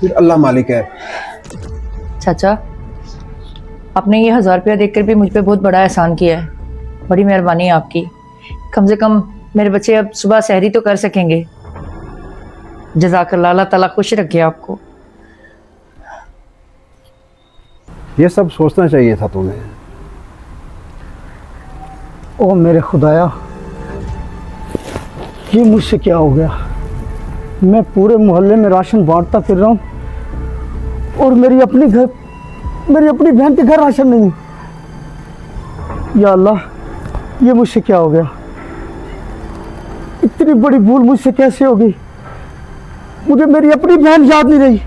फिर अल्लाह मालिक है। चाचा, आपने ये 1000 रुपया देकर भी मुझ पे बहुत बड़ा एहसान किया है। बड़ी मेहरबानी है आपकी। कम से कम मेरे बच्चे अब सुबह सहरी तो कर सकेंगे। जज़ाकल्लाह, अल्लाह ताला खुश रखे आपको। ये सब सोचना चाहिए था तुम्हें। ओ मेरे खुदाया, ये मुझसे क्या हो गया। मैं पूरे मोहल्ले में राशन बांटता फिर रहा हूँ और मेरी अपनी बहन के घर राशन नहीं है। या अल्लाह, ये मुझसे क्या हो गया। इतनी बड़ी भूल मुझसे कैसे हो गई। मुझे मेरी अपनी बहन याद नहीं रही।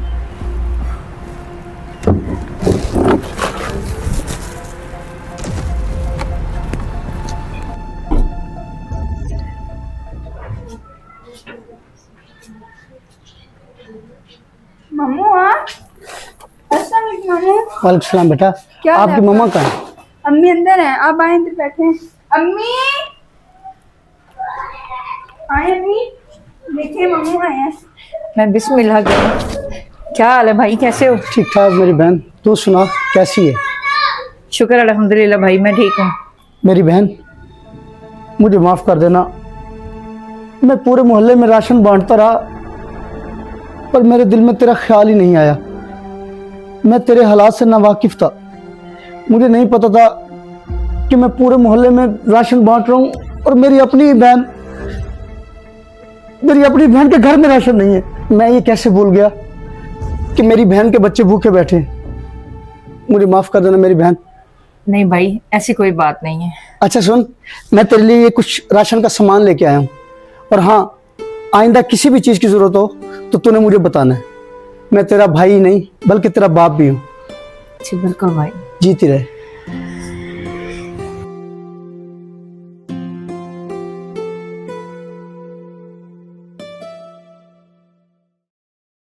मामू अस्सलाम वालेकुम मामू। वालेकुम सलाम बेटा। क्या हाल है आपकी आपका? मम्मा कहाँ है? अम्मी अंदर हैं, आप आए अंदर बैठे हैं। अम्मी आए, अम्मी देखिए मामू आए हैं। मैं बिस्मिल्लाह करूं। क्या हाल है भाई, कैसे हो? ठीक ठाक मेरी बहन, तू सुना कैसी है? शुक्र अल्हम्दुलिल्लाह भाई, मैं ठीक हूँ। मेरी बहन, मुझे माफ़ कर देना। मैं पूरे मोहल्ले में राशन बांटता रहा पर मेरे दिल में तेरा ख्याल ही नहीं आया। मैं तेरे हालात से नावाकिफ़ था। मुझे नहीं पता था कि मैं पूरे मोहल्ले में राशन बांट रहा हूँ और मेरी अपनी बहन के घर में राशन नहीं है। मैं ये कैसे भूल गया कि मेरी बहन के बच्चे भूखे बैठे हैं। मुझे माफ़ कर देना मेरी बहन। नहीं भाई, ऐसी कोई बात नहीं है। अच्छा सुन, मैं तेरे लिए ये कुछ राशन का सामान लेके आया हूँ और हाँ, आइंदा किसी भी चीज़ की ज़रूरत हो तो तूने मुझे बताना है। मैं तेरा भाई नहीं बल्कि तेरा बाप भी हूँ। जी बिल्कुल भाई। जीती रहे।